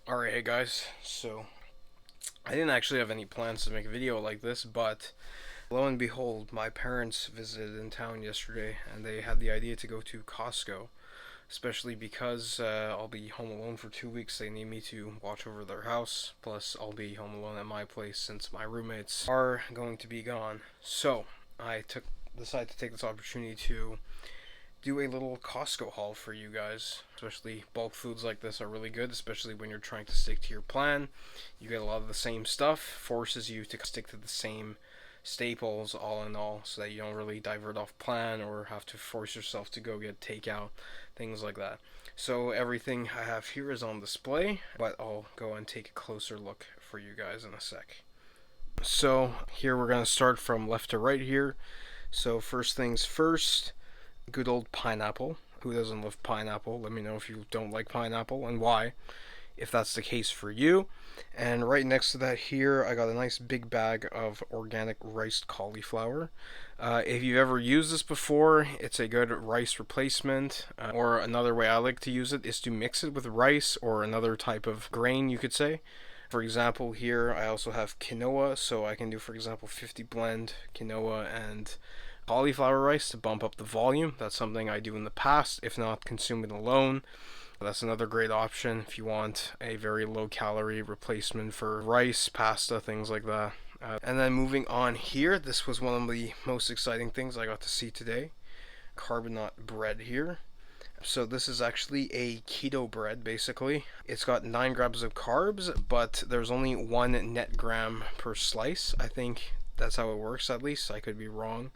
Alright, hey guys, so I didn't actually have any plans to make a video like this, but lo and behold, my parents visited in town yesterday and they had the idea to go to Costco, especially because I'll be home alone for 2 weeks. They need me to watch over their house, plus I'll be home alone at my place since my roommates are going to be gone. So decided to take this opportunity to do a little Costco haul for you guys. Especially bulk foods like this are really good, especially when you're trying to stick to your plan. You get a lot of the same stuff, forces you to stick to the same staples all in all, so that you don't really divert off plan or have to force yourself to go get takeout, things like that. So everything I have here is on display, but I'll go and take a closer look for you guys in a sec. So here we're going to start from left to right here. So first things first, good old pineapple. Who doesn't love pineapple? Let me know if you don't like pineapple and why, if that's the case for you. And right next to that here, I got a nice big bag of organic riced cauliflower. If you've ever used this before, it's a good rice replacement. Or another way I like to use it is to mix it with rice or another type of grain, you could say. For example, here I also have quinoa, so I can do, for example, 50 blend quinoa and cauliflower rice to bump up the volume. That's something I do in the past. If not, consume it alone. That's another great option if you want a very low calorie replacement for rice, pasta, things like that. And then moving on here, this was one of the most exciting things I got to see today. Carbonate bread here. So this is actually a keto bread, basically. It's got 9 grams of carbs, but there's only 1 net gram per slice. I think that's how it works, at least. I could be wrong.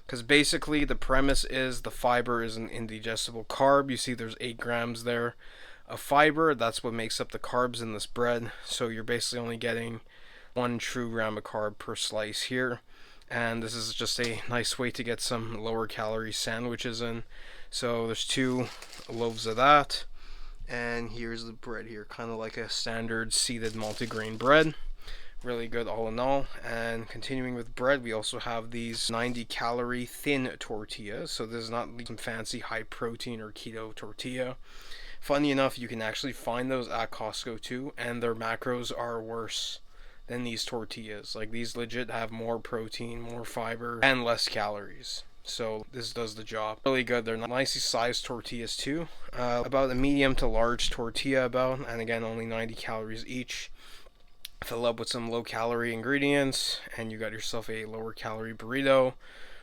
Because basically the premise is the fiber is an indigestible carb. You see there's 8 grams there of fiber. That's what makes up the carbs in this bread. So you're basically only getting 1 true gram of carb per slice here. And this is just a nice way to get some lower calorie sandwiches in. So there's 2 loaves of that. And here's the bread here. Kind of like a standard seeded multigrain bread. Really good all in all. And continuing with bread, we also have these 90 calorie thin tortillas. So this is not some fancy high protein or keto tortilla. Funny enough, you can actually find those at Costco too, and their macros are worse than these tortillas. Like, these legit have more protein, more fiber, and less calories. So this does the job. Really good. They're nicely sized tortillas too. About a medium to large tortilla about, and again only 90 calories each. Fill up with some low calorie ingredients and you got yourself a lower calorie burrito.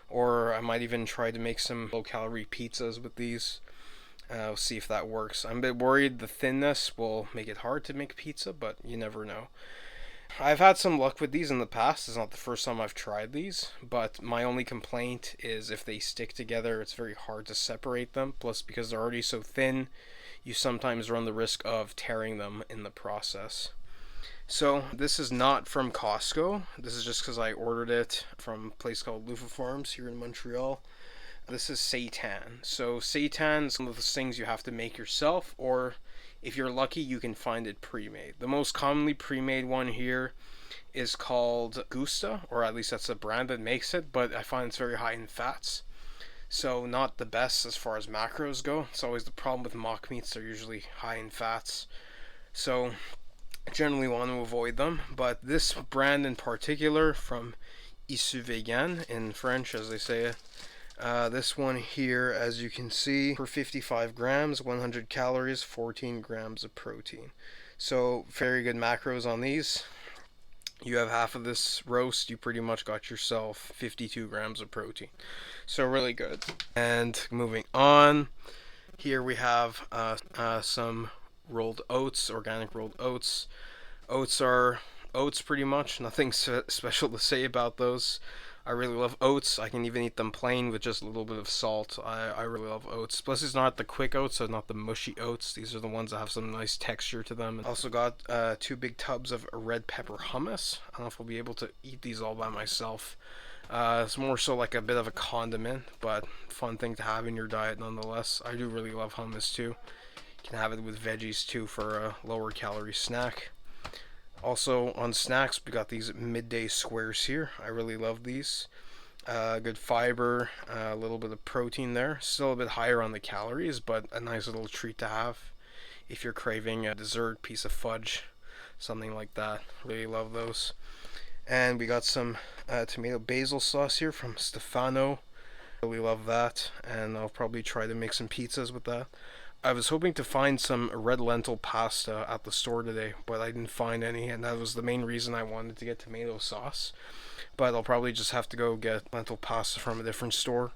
Or I might even try to make some low calorie pizzas with these. We'll see if that works. I'm a bit worried the thinness will make it hard to make pizza, but you never know. I've had some luck with these in the past. It's not the first time I've tried these, but my only complaint is if they stick together, it's very hard to separate them. Plus, because they're already so thin, you sometimes run the risk of tearing them in the process. So this is not from Costco. This is just because I ordered it from a place called Loofah Farms here in Montreal. This is seitan. So seitan is one of those things you have to make yourself, or if you're lucky, you can find it pre-made. The most commonly pre-made one here is called Gusta, or at least that's the brand that makes it, but I find it's very high in fats. So not the best as far as macros go. It's always the problem with mock meats. They're usually high in fats. So generally want to avoid them, but this brand in particular, from Issu Vegan in French as they say it, this one here, as you can see, for 55 grams, 100 calories, 14 grams of protein. So very good macros on these. You have half of this roast, you pretty much got yourself 52 grams of protein. So really good. And moving on, here we have some rolled oats, organic rolled oats. Oats are oats pretty much. Nothing special to say about those. I really love oats. I can even eat them plain with just a little bit of salt. I really love oats. Plus, it's not the quick oats, so not the mushy oats. These are the ones that have some nice texture to them. Also got 2 big tubs of red pepper hummus. I don't know if I'll be able to eat these all by myself. It's more so like a bit of a condiment, but fun thing to have in your diet nonetheless. I do really love hummus too. You can have it with veggies too for a lower calorie snack. Also on snacks, we got these midday squares here. I really love these. Good fiber, a little bit of protein there. Still a bit higher on the calories, but a nice little treat to have if you're craving a dessert, piece of fudge, something like that. Really love those. And we got some tomato basil sauce here from Stefano. Really love that, and I'll probably try to make some pizzas with that. I was hoping to find some red lentil pasta at the store today, but I didn't find any, and that was the main reason I wanted to get tomato sauce. But I'll probably just have to go get lentil pasta from a different store.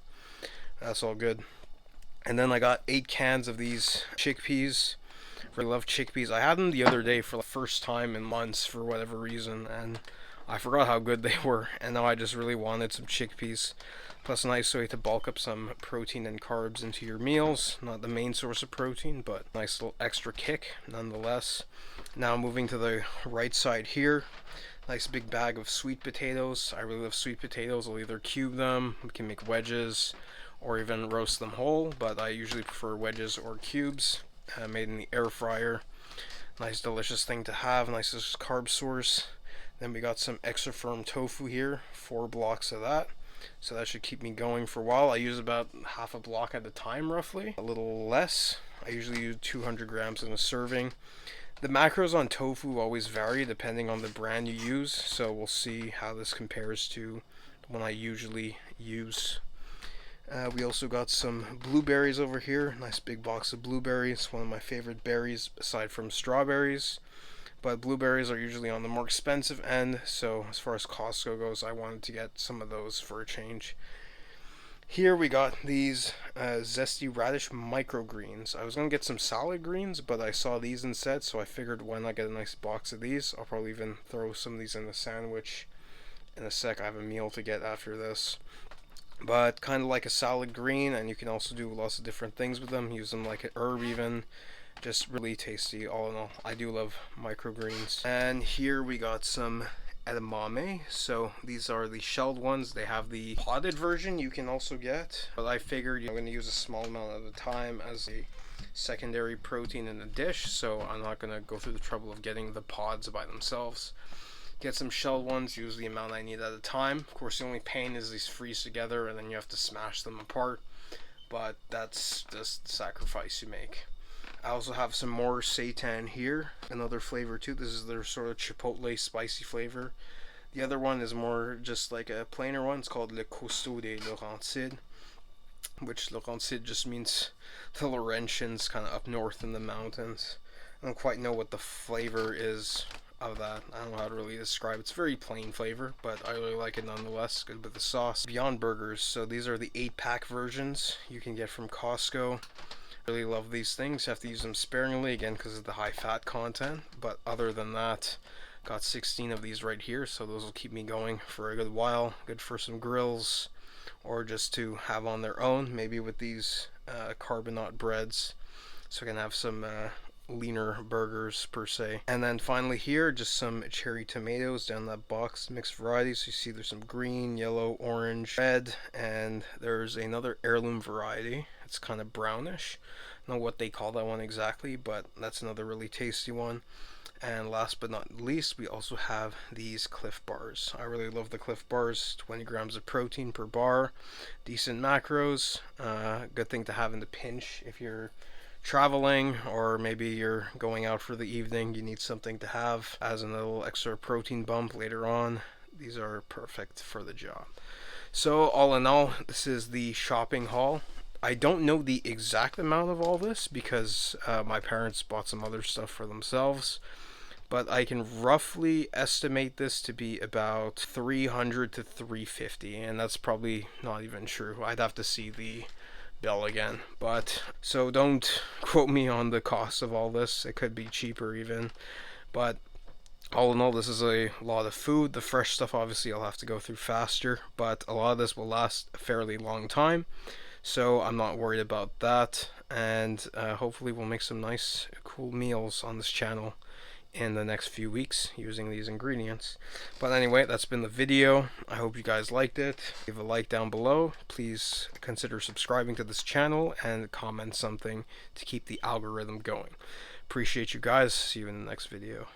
That's all good. And then I got 8 cans of these chickpeas. Really love chickpeas. I had them the other day for the first time in months for whatever reason, and I forgot how good they were, and now I just really wanted some chickpeas. Plus a nice way to bulk up some protein and carbs into your meals. Not the main source of protein, but nice little extra kick nonetheless. Now moving to the right side here. Nice big bag of sweet potatoes. I really love sweet potatoes. I'll either cube them, we can make wedges, or even roast them whole, but I usually prefer wedges or cubes. Made in the air fryer. Nice delicious thing to have, nice carb source. Then we got some extra firm tofu here, 4 blocks of that. So that should keep me going for a while. I use about half a block at a time roughly, a little less. I usually use 200 grams in a serving. The macros on tofu always vary depending on the brand you use, so we'll see how this compares to the one I usually use. We also got some blueberries over here, nice big box of blueberries, one of my favorite berries aside from strawberries. But blueberries are usually on the more expensive end, so as far as Costco goes, I wanted to get some of those for a change. Here we got these zesty radish microgreens. I was going to get some salad greens, but I saw these instead, so I figured why not get a nice box of these. I'll probably even throw some of these in the sandwich in a sec. I have a meal to get after this. But kind of like a salad green, and you can also do lots of different things with them. Use them like an herb even. Just really tasty all in all. I do love microgreens. And here we got some edamame. So these are the shelled ones. They have the potted version you can also get. But I figured I'm going to use a small amount at a time as a secondary protein in the dish. So I'm not going to go through the trouble of getting the pods by themselves. Get some shelled ones, use the amount I need at a time. Of course, the only pain is these freeze together and then you have to smash them apart. But that's just the sacrifice you make. I also have some more seitan here, another flavor too. This is their sort of chipotle spicy flavor. The other one is more just like a plainer one. It's called le costaud des Laurentides, which Laurentides just means the Laurentians, kind of up north in the mountains. I don't quite know what the flavor is of that. I don't know how to really describe it. It's very plain flavor, but I really like it nonetheless. Good with the sauce. Beyond Burgers. So these are the 8-pack versions you can get from Costco. Really love these things. You have to use them sparingly again because of the high fat content, but other than that, got 16 of these right here, so those will keep me going for a good while. Good for some grills or just to have on their own, maybe with these carbonate breads, so I can have some leaner burgers per se. And then finally here, just some cherry tomatoes down that box, mixed varieties. You see there's some green, yellow, orange, red, and there's another heirloom variety. It's kind of brownish. I don't know what they call that one exactly, but that's another really tasty one. And last but not least, we also have these Cliff Bars. I really love the Cliff Bars. 20 grams of protein per bar, decent macros, good thing to have in the pinch if you're traveling or maybe you're going out for the evening. You need something to have as a little extra protein bump later on. These are perfect for the job. So all in all, this is the shopping haul. I don't know the exact amount of all this because my parents bought some other stuff for themselves, but I can roughly estimate this to be about $300 to $350, and that's probably not even true. I'd have to see the bill again, but so don't quote me on the cost of all this. It could be cheaper even, but all in all, this is a lot of food. The fresh stuff obviously I'll have to go through faster, but a lot of this will last a fairly long time, so I'm not worried about that. And hopefully we'll make some nice cool meals on this channel in the next few weeks using these ingredients. But anyway, that's been the video. I hope you guys liked it. Leave a like down below. Please consider subscribing to this channel and comment something to keep the algorithm going. Appreciate you guys. See you in the next video.